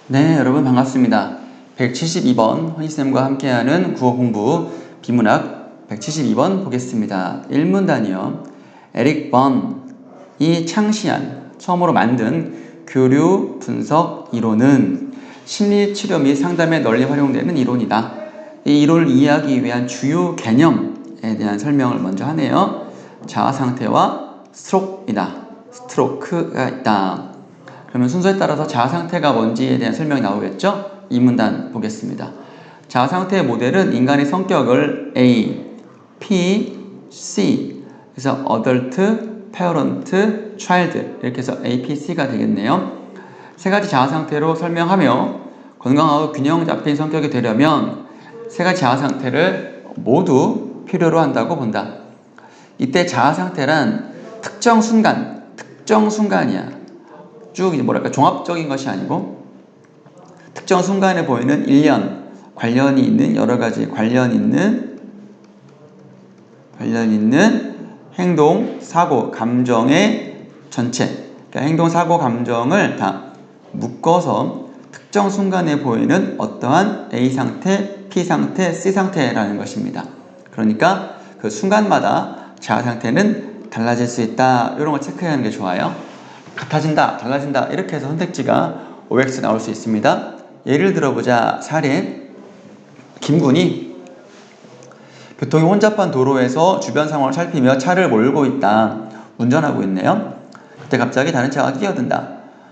네, 여러분 반갑습니다. 172번 허니쌤과 함께하는 국어 공부 비문학 172번 보겠습니다. 1문단이요. 에릭 번이 창시한, 처음으로 만든 교류 분석 이론은 심리치료 및 상담에 널리 활용되는 이론이다. 이 이론을 이해하기 위한 주요 개념에 대한 설명을 먼저 하네요. 자아 상태와 스트로크가 있다. 그러면 순서에 따라서 자아 상태가 뭔지에 대한 설명이 나오겠죠? 이 문단 보겠습니다. 자아 상태의 모델은 인간의 성격을 A, P, C, 그래서 Adult, Parent, Child 이렇게 해서 A, P, C가 되겠네요. 세 가지 자아 상태로 설명하며 건강하고 균형 잡힌 성격이 되려면 세 가지 자아 상태를 모두 필요로 한다고 본다. 이때 자아 상태란 특정 순간이야. 쭉 뭐랄까 종합적인 것이 아니고 특정 순간에 보이는 일련, 관련이 있는 여러 가지 관련 있는 행동, 사고, 감정의 전체. 그러니까 행동, 사고, 감정을 다 묶어서 특정 순간에 보이는 어떠한 A 상태, P 상태, C 상태라는 것입니다. 그러니까 그 순간마다 자아 상태는 달라질 수 있다. 이런 걸 체크하는 게 좋아요. 같아진다, 달라진다 이렇게 해서 선택지가 OX 나올 수 있습니다. 예를 들어보자. 사례. 김군이 교통이 혼잡한 도로에서 주변 상황을 살피며 차를 몰고 있다. 운전하고 있네요. 그때 갑자기 다른 차가 끼어든다.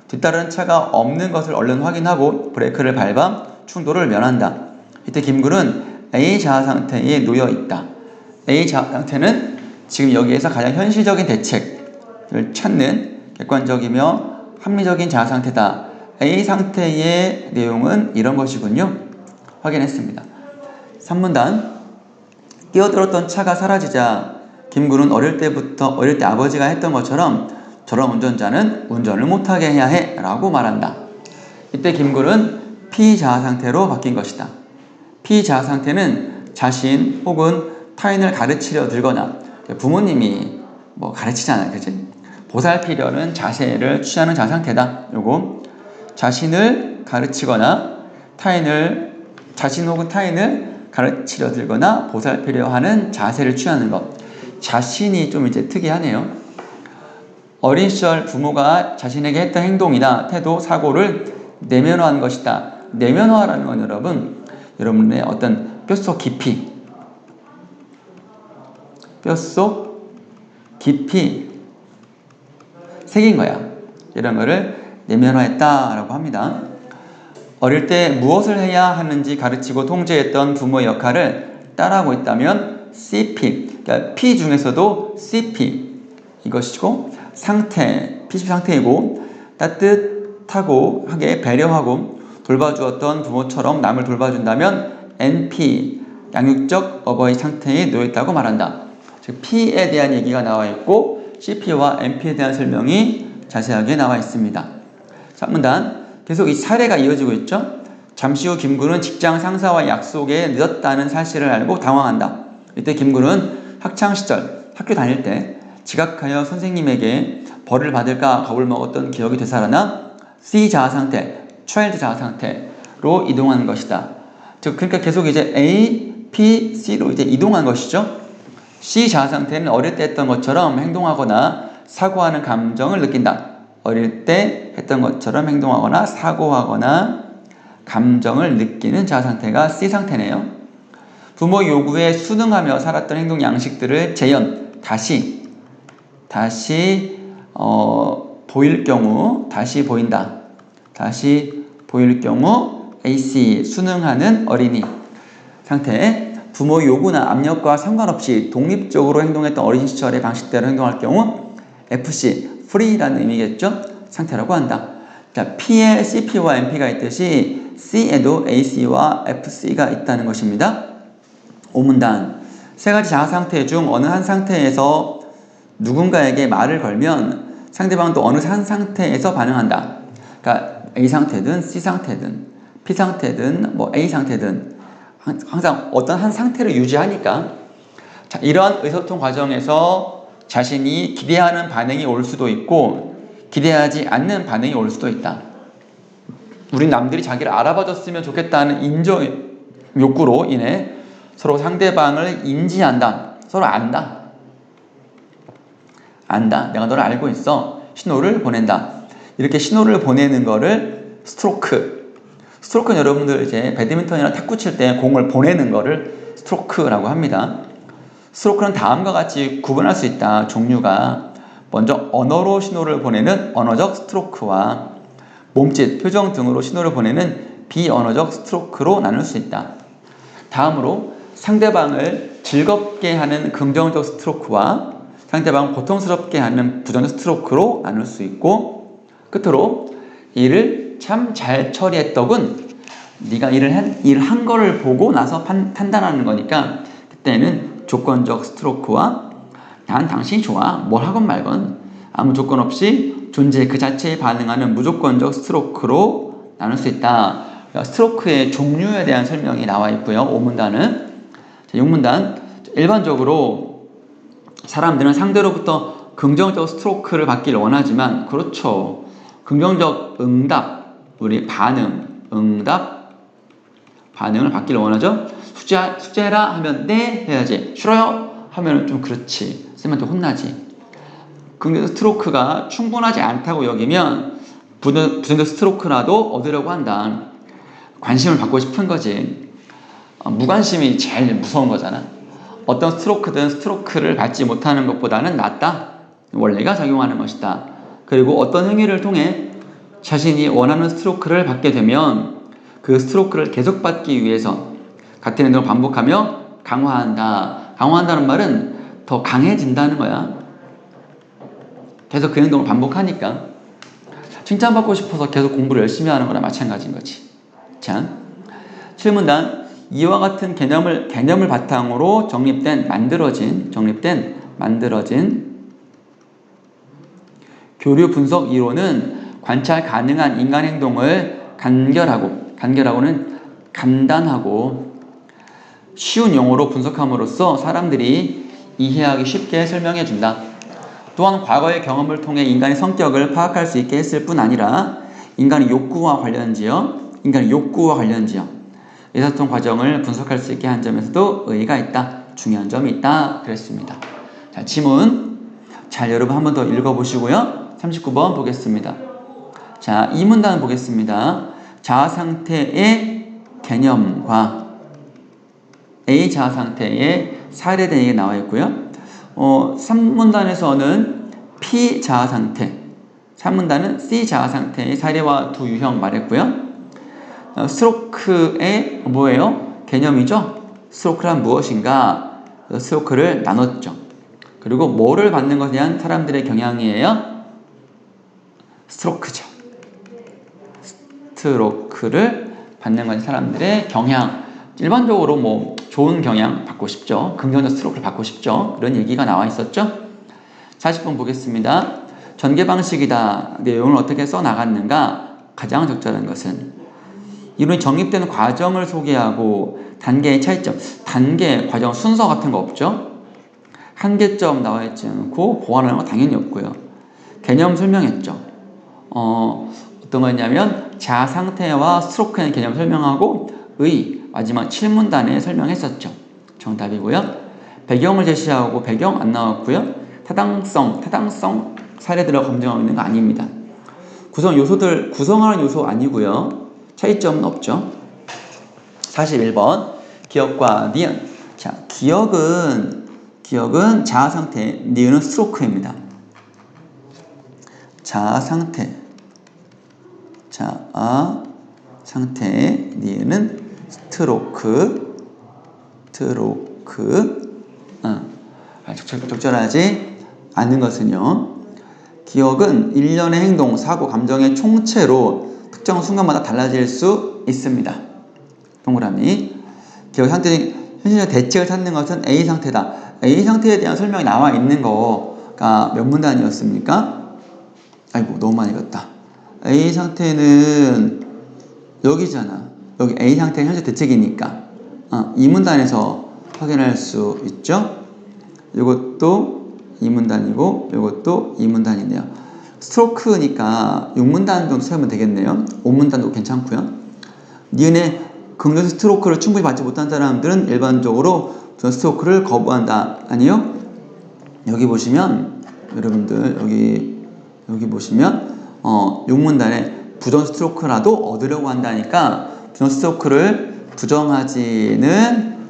뒤따르는 차가 없는 것을 얼른 확인하고 브레이크를 밟아 충돌을 면한다. 이때 김군은 A 자아 상태에 놓여 있다. A 자아 상태는 지금 여기에서 가장 현실적인 대책을 찾는 객관적이며 합리적인 자아 상태다. A 상태의 내용은 이런 것이군요. 확인했습니다. 3문단. 끼어들었던 차가 사라지자 김군은 어릴 때 아버지가 했던 것처럼 저런 운전자는 운전을 못하게 해야 해 라고 말한다. 이때 김군은 P 자아 상태로 바뀐 것이다. P 자아 상태는 자신 혹은 타인을 가르치려 들거나 부모님이 가르치잖아요. 그치? 보살피려는 자세를 취하는 자아 상태다. 요거 자신을 가르치거나 자신 혹은 타인을 가르치려 들거나 보살피려 하는 자세를 취하는 것. 자신이 좀 이제 특이하네요. 어린 시절 부모가 자신에게 했던 행동이나 태도, 사고를 내면화한 것이다. 내면화라는 건 여러분의 어떤 뼛속 깊이 새긴 거야. 이런 거를 내면화했다라고 합니다. 어릴 때 무엇을 해야 하는지 가르치고 통제했던 부모의 역할을 따라하고 있다면 CP, 그러니까 P 중에서도 CP 이것이고 PC 상태이고 따뜻하고 하게 배려하고 돌봐주었던 부모처럼 남을 돌봐준다면 NP, 양육적 어버이 상태에 놓여있다고 말한다. 즉 P에 대한 얘기가 나와 있고 CP와 NP에 대한 설명이 자세하게 나와 있습니다. 3문단. 계속 이 사례가 이어지고 있죠. 잠시 후 김군은 직장 상사와 약속에 늦었다는 사실을 알고 당황한다. 이때 김군은 학창시절 학교 다닐 때 지각하여 선생님에게 벌을 받을까 겁을 먹었던 기억이 되살아나 C 자아 상태, Child 자아 상태로 이동하는 것이다. 즉 그러니까 계속 이제 A, P, C로 이제 이동한 것이죠. C 자아 상태는 어릴 때 했던 것처럼 행동하거나 사고하는 감정을 느낀다. 어릴 때 했던 것처럼 행동하거나 사고하거나 감정을 느끼는 자아 상태가 C 상태네요. 부모 요구에 순응하며 살았던 행동 양식들을 다시 보일 경우, 다시 보일 경우 AC, 순응하는 어린이 상태. 부모 요구나 압력과 상관없이 독립적으로 행동했던 어린 시절의 방식대로 행동할 경우 FC, free라는 의미겠죠? 상태라고 한다. 자, P에 CP와 NP가 있듯이 C에도 AC와 FC가 있다는 것입니다. 5문단. 세 가지 자아 상태 중 어느 한 상태에서 누군가에게 말을 걸면 상대방도 어느 한 상태에서 반응한다. 그러니까 A 상태든 C 상태든 P 상태든 A 상태든 항상 어떤 한 상태를 유지하니까 자, 이러한 의소통 과정에서 자신이 기대하는 반응이 올 수도 있고 기대하지 않는 반응이 올 수도 있다. 우린 남들이 자기를 알아봐줬으면 좋겠다는 인정 욕구로 인해 서로 상대방을 인지한다. 서로 안다. 내가 너를 알고 있어. 신호를 보낸다. 이렇게 신호를 보내는 거를 스트로크. 스트로크는 여러분들 이제 배드민턴이나 탁구 칠 때 공을 보내는 거를 스트로크라고 합니다. 스트로크는 다음과 같이 구분할 수 있다. 종류가 먼저 언어로 신호를 보내는 언어적 스트로크와 몸짓, 표정 등으로 신호를 보내는 비언어적 스트로크로 나눌 수 있다. 다음으로 상대방을 즐겁게 하는 긍정적 스트로크와 상대방을 고통스럽게 하는 부정적 스트로크로 나눌 수 있고, 끝으로 일을 참 잘 처리했더군. 네가 일을 한 거를 보고 나서 판단하는 거니까 그때는 조건적 스트로크와 난 당신이 좋아. 뭘 하건 말건 아무 조건 없이 존재 그 자체에 반응하는 무조건적 스트로크로 나눌 수 있다. 스트로크의 종류에 대한 설명이 나와 있고요. 5문단은 6문단 일반적으로 사람들은 상대로부터 긍정적 스트로크를 받기를 원하지만 그렇죠. 긍정적 응답, 우리 반응을 받기를 원하죠. 숙제해라 하면 네 해야지. 싫어요 하면 좀 그렇지. 쌤한테 혼나지. 긍정적 스트로크가 충분하지 않다고 여기면 부정적 스트로크라도 얻으려고 한다. 관심을 받고 싶은 거지. 무관심이 제일 무서운 거잖아. 어떤 스트로크든 스트로크를 받지 못하는 것보다는 낫다. 원리가 작용하는 것이다. 그리고 어떤 행위를 통해 자신이 원하는 스트로크를 받게 되면 그 스트로크를 계속 받기 위해서 같은 행동을 반복하며 강화한다. 강화한다는 말은 더 강해진다는 거야. 계속 그 행동을 반복하니까. 칭찬받고 싶어서 계속 공부를 열심히 하는 거랑 마찬가지인 거지. 자, 7문단 이와 같은 개념을 바탕으로 만들어진 교류 분석 이론은 관찰 가능한 인간 행동을 간결하고는 간단하고 쉬운 용어로 분석함으로써 사람들이 이해하기 쉽게 설명해 준다. 또한 과거의 경험을 통해 인간의 성격을 파악할 수 있게 했을 뿐 아니라 인간의 욕구와 관련지어 의사소통 과정을 분석할 수 있게 한 점에서도 의의가 있다. 중요한 점이 있다. 그랬습니다. 자, 지문. 잘 여러분 한 번 더 읽어보시고요. 39번 보겠습니다. 자, 이 문단 보겠습니다. 자아상태의 개념과 A 자아상태의 사례에 대한 얘기가 나와 있고요. 3문단에서는 P 자아상태, 3문단은 C 자아상태의 사례와 두 유형 말했고요. 스트로크의 뭐예요? 개념이죠? 스트로크란 무엇인가? 스트로크를 나눴죠. 그리고 뭐를 받는 것에 대한 사람들의 경향이에요? 스트로크죠. 스트로크를 받는 것에 사람들의 경향. 일반적으로 뭐 좋은 경향 받고 싶죠. 긍정적 스트로크를 받고 싶죠. 그런 얘기가 나와 있었죠. 40번 보겠습니다. 전개 방식이다. 내용을 어떻게 써나갔는가? 가장 적절한 것은 이론이 정립되는 과정을 소개하고 단계의 차이점, 단계, 과정, 순서 같은 거 없죠? 한계점 나와 있지 않고 보완하는 거 당연히 없고요. 개념 설명했죠. 어떤 거였냐면 자상태와 스트로크의 개념 설명하고 마지막 7문단에 설명했었죠. 정답이고요. 배경을 제시하고 배경 안 나왔고요. 타당성 사례들을 검증하고 있는 거 아닙니다. 구성하는 요소 아니고요. 차이점은 없죠. 41번 기억과 니은. 자, 기억은 자아상태, 니은은 스트로크입니다. 자아상태, 니은은 스트로크. 적절하지 않은 것은요. 기억은 일련의 행동, 사고, 감정의 총체로 특정 순간마다 달라질 수 있습니다. 동그라미. 기억 상태의 현실적 대책을 찾는 것은 A 상태다. A 상태에 대한 설명이 나와 있는 거가 몇 문단이었습니까? 아이고, 너무 많이 읽었다. A 상태는 여기잖아. 여기 A 상태의 현실 대책이니까. 이 문단에서 확인할 수 있죠? 이것도 이 문단이고 이것도 이 문단이네요. 스트로크니까 6문단 정도 세우면 되겠네요. 5문단도 괜찮고요. 니은의 긍정 스트로크를 충분히 받지 못한 사람들은 일반적으로 부정 스트로크를 거부한다. 아니요? 여기 보시면 여러분들 여기 보시면 6문단에 부정 스트로크라도 얻으려고 한다니까 부정 스트로크를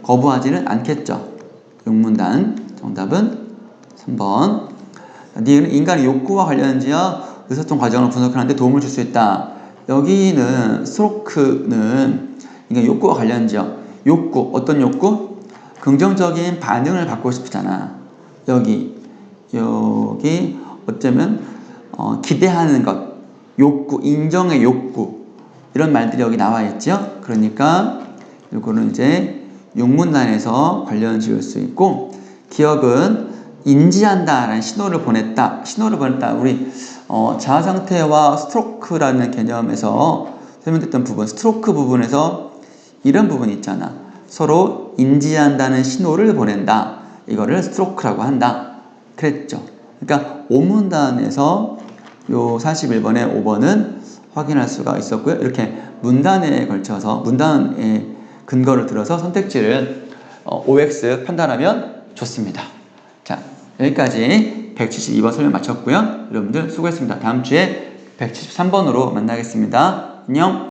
거부하지는 않겠죠. 6문단 정답은 3번. 니은 인간의 욕구와 관련지어 의사소통 과정을 분석하는 데 도움을 줄 수 있다. 여기는 스트로크는 인간 욕구와 관련지어 욕구, 어떤 욕구? 긍정적인 반응을 받고 싶잖아. 여기 어쩌면 기대하는 것, 욕구, 인정의 욕구 이런 말들이 여기 나와 있죠. 그러니까 이거는 이제 6문단에서 관련 지을 수 있고, 기억은 인지한다라는 신호를 보냈다. 우리 자아 상태와 스트로크라는 개념에서 설명됐던 부분, 스트로크 부분에서 이런 부분이 있잖아. 서로 인지한다는 신호를 보낸다. 이거를 스트로크라고 한다. 그랬죠. 그러니까 5문단에서 요 41번에 5번은 확인할 수가 있었고요. 이렇게 문단에 걸쳐서 문단에 근거를 들어서 선택지를 OX 판단하면 좋습니다. 자, 여기까지 172번 설명 마쳤고요. 여러분들 수고했습니다. 다음 주에 173번으로 만나겠습니다. 안녕.